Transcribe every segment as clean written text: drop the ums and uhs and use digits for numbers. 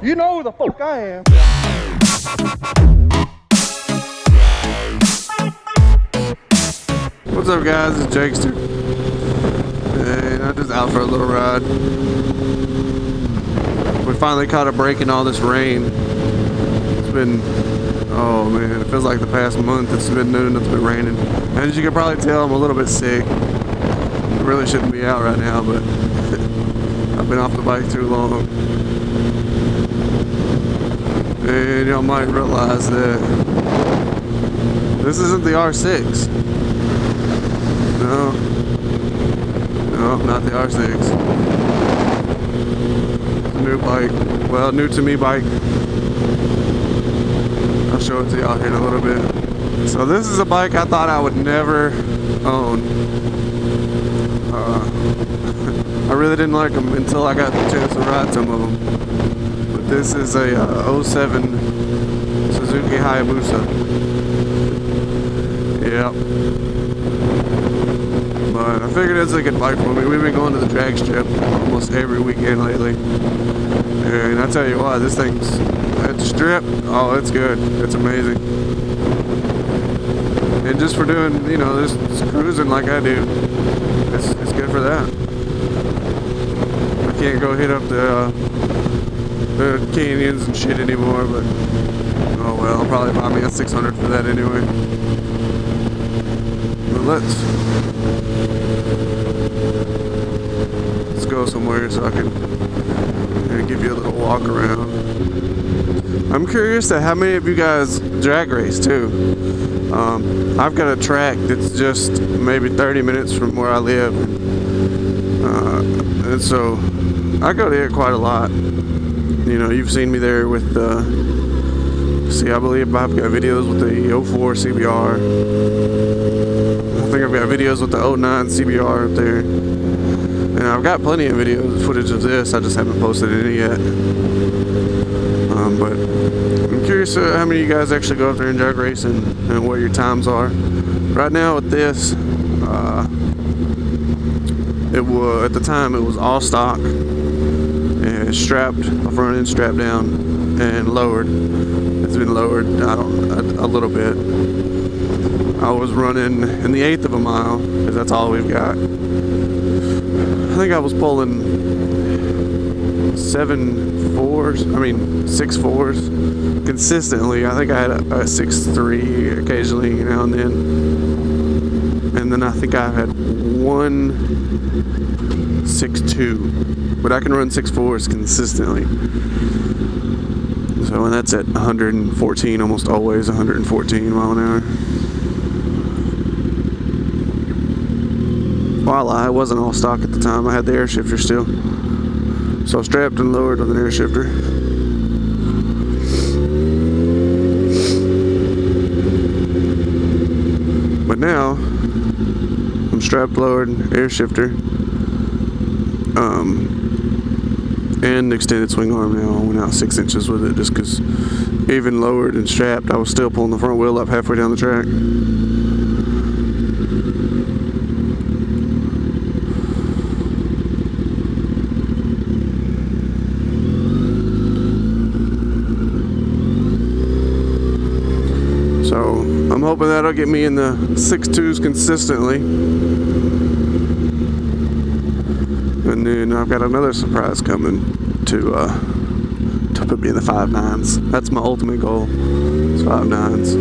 You know who the fuck I am. What's up, guys? It's Jakester, and I'm just out for a little ride. We finally caught a break in all this rain. It's been, oh man, it feels like the past month it's been raining. And as you can probably tell, I'm a little bit sick. I really shouldn't be out right now, but I've been off the bike too long. And y'all might realize that this isn't the R6. No, not the R6. It's a new bike. Well, new to me bike. I'll show it to y'all here in a little bit. So this is a bike I thought I would never own. I really didn't like them until I got the chance to ride some of them. But this is a 07 Suzuki Hayabusa. Yep. But I figured it's a good bike for me. We've been going to the drag strip almost every weekend lately. And I tell you what, this thing's at the strip, oh, it's good. It's amazing. And just for doing, you know, this cruising like I do, it's good for that. I can't go hit up the canyons and shit anymore, but oh well, I'll probably buy me a 600 for that anyway. But let's go somewhere so I can give you a little walk around. I'm curious to how many of you guys drag race too. I've got a track that's just maybe 30 minutes from where I live, and so I go to it quite a lot. You know, you've seen me there with see, I believe I've got videos with the 04 CBR. I think I've got videos with the 09 CBR up there. And I've got plenty of footage of this, I just haven't posted any yet. But I'm curious how many of you guys actually go up there and drag race and what your times are. Right now with this, it was, at the time it was all stock and strapped, front end strapped down and lowered. It's been lowered, a little bit. I was running in the 1/8 of a mile, because that's all we've got. I think I was pulling 6 4s consistently. I think I had a 6.3 occasionally now and then. And then I think I've had one 6.2, but I can run 6 4s consistently. So, and that's at 114, almost always 114 mile an hour. Well, I wasn't all stock at the time. I had the air shifter still. So strapped and lowered with an air shifter. But now, I'm strapped, lowered, air shifter, and extended swing arm now. I went out 6 inches with it just because even lowered and strapped, I was still pulling the front wheel up halfway down the track. So I'm hoping that'll get me in the 6.2s consistently. And then I've got another surprise coming to put me in the 5.9s. That's my ultimate goal. It's 5.9s.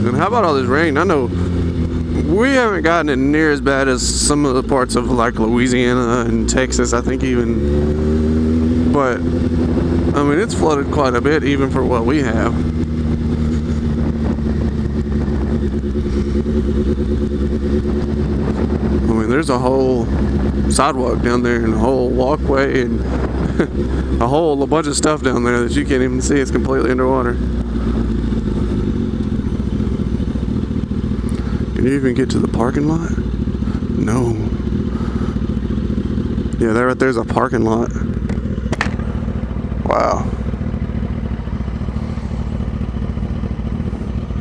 And how about all this rain? I know we haven't gotten it near as bad as some of the parts of like Louisiana and Texas, I think even. But I mean, it's flooded quite a bit even for what we have. I mean, there's a whole sidewalk down there and a whole walkway and a bunch of stuff down there that you can't even see. It's completely underwater. Can you even get to the parking lot? No. Yeah, there right there's a parking lot. Wow.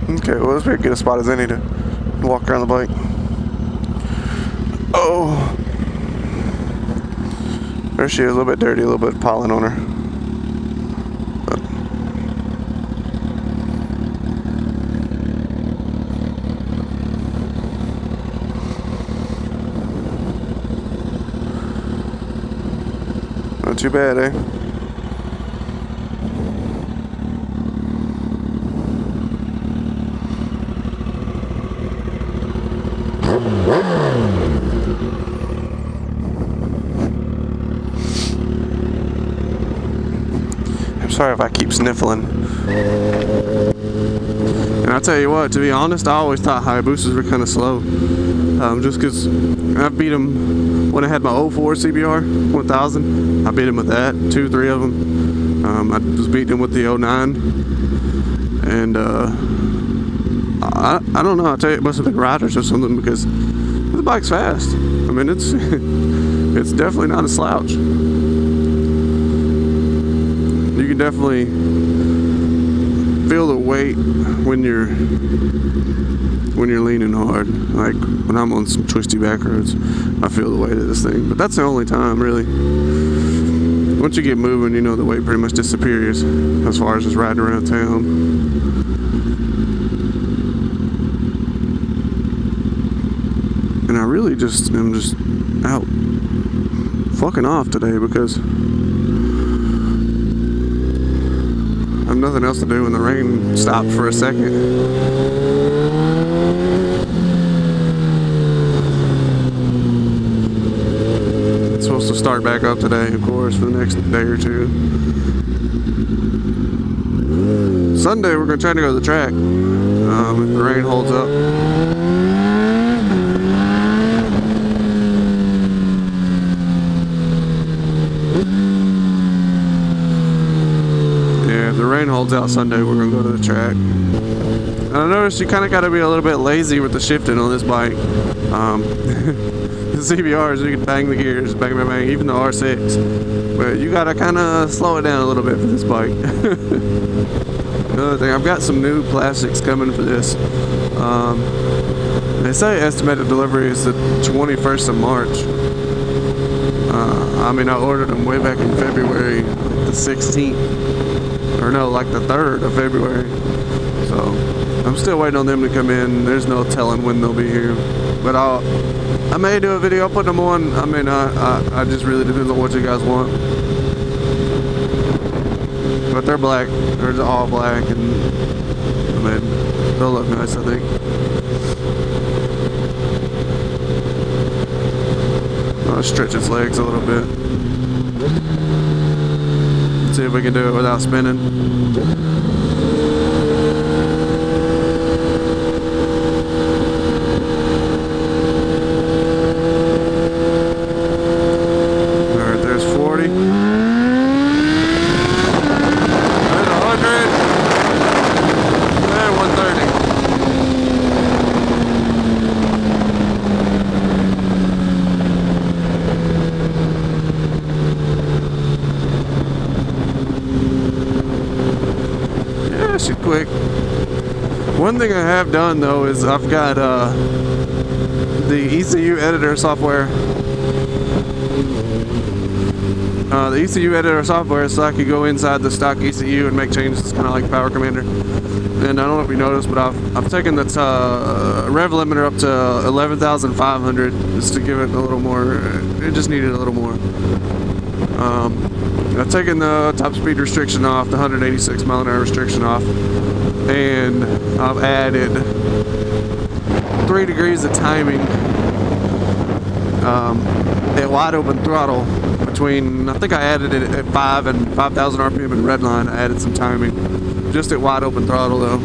Okay, well, let's pick a good spot as any to walk around the bike. Oh, there she is, a little bit dirty, a little bit of pollen on her. Not too bad, eh? I'm sorry if I keep sniffling. And I'll tell you what, to be honest, I always thought Hayabusas were kind of slow. Just because I beat them when I had my 04 CBR 1000. I beat them with that, 2-3 of them. I was beating them with the 09. And I don't know, I'll tell you, it must have been riders or something, because the bike's fast. I mean, it's it's definitely not a slouch. You can definitely feel the weight when you're leaning hard. Like when I'm on some twisty back roads, I feel the weight of this thing. But that's the only time, really. Once you get moving, you know the weight pretty much disappears as far as just riding around town. And I really just am just out fucking off today because I have nothing else to do when the rain stopped for a second. It's supposed to start back up today, of course, for the next day or two. Sunday we're going to try to go to the track if the rain holds up. If the rain holds out Sunday, we're going to go to the track. And I noticed you kind of got to be a little bit lazy with the shifting on this bike. The CBRs, you can bang the gears, bang, bang, bang, even the R6. But you got to kind of slow it down a little bit for this bike. Another thing, I've got some new plastics coming for this. They say estimated delivery is the 21st of March. I mean, I ordered them way back in February, the 16th. Or no, like the 3rd of February. So I'm still waiting on them to come in. There's no telling when they'll be here. But I may do a video putting them on. I mean, I just really depends on what you guys want. But they're black. They're all black, and I mean, they'll look nice, I think. I'll stretch its legs a little bit. Let's see if we can do it without spinning. Alright, there's 40. There's 100. And 130. She's quick. One thing I have done though is I've got the ECU editor software. The ECU editor software, so I could go inside the stock ECU and make changes, kind of like Power Commander. And I don't know if you noticed, but I've taken the rev limiter up to 11,500 just to give it a little more. It just needed a little more. I've taken the top speed restriction off, the 186 mile an hour restriction off, and I've added 3 degrees of timing at wide open throttle between, I think I added it at 5 and 5,000 RPM in redline. I added some timing just at wide open throttle though.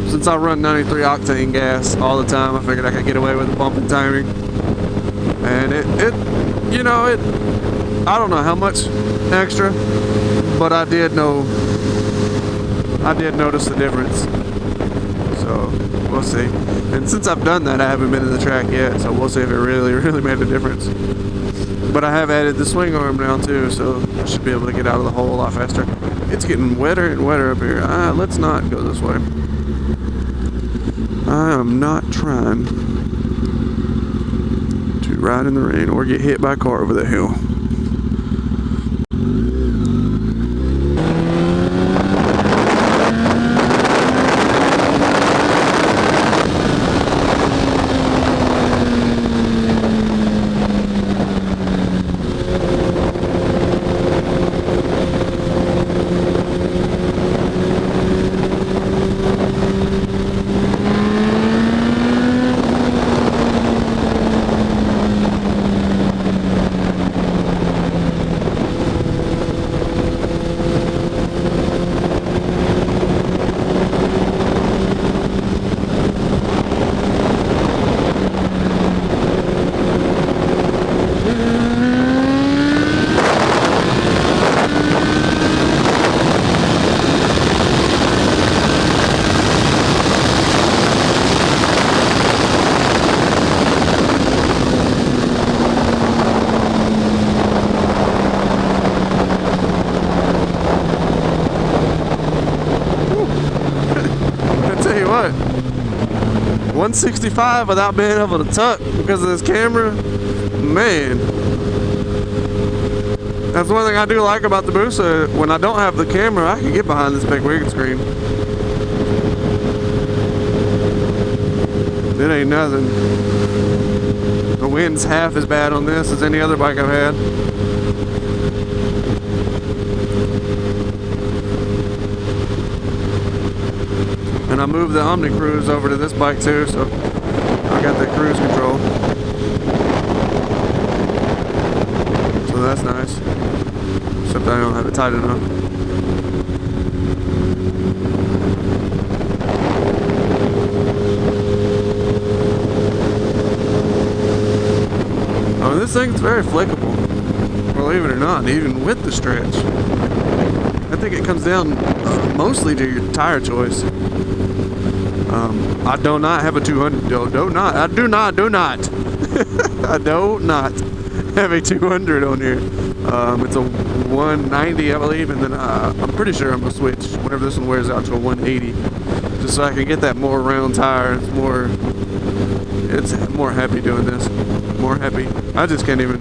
Since I run 93 octane gas all the time, I figured I could get away with the bumping timing, and it I don't know how much extra, but I did notice the difference. So we'll see. And since I've done that, I haven't been to the track yet, so we'll see if it really made a difference. But I have added the swing arm now too, so I should be able to get out of the hole a lot faster. It's getting wetter and wetter up here. Let's not go this way. I am not trying to to ride in the rain or get hit by a car over the hill. Tell you what, 165 without being able to tuck because of this camera, man. That's one thing I do like about the Busa. When I don't have the camera, I can get behind this big windscreen. It ain't nothing. The wind's half as bad on this as any other bike I've had. And I moved the Omni Cruise over to this bike too, so I got that cruise control. So that's nice. Except I don't have it tight enough. Oh, this thing's very flickable, believe it or not, even with the stretch. I think it comes down mostly to your tire choice. I do not have a 200. I do not have a 200 on here. It's a 190, I believe, and then I'm pretty sure I'm gonna switch whenever this one wears out to a 180, just so I can get that more round tire. It's more happy doing this. More happy. I just can't even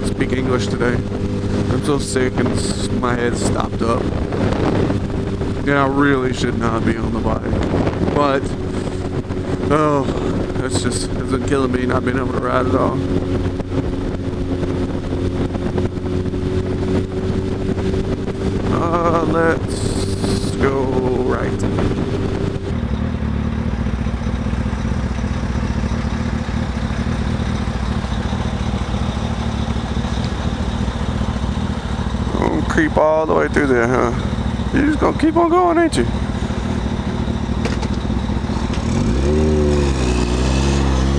speak English today. I'm so sick and my head's stopped up. Yeah, I really should not be on the bike. But, it's been killing me not being able to ride at all. Let's go right. Creep all the way through there, huh? You're just gonna keep on going, ain't you?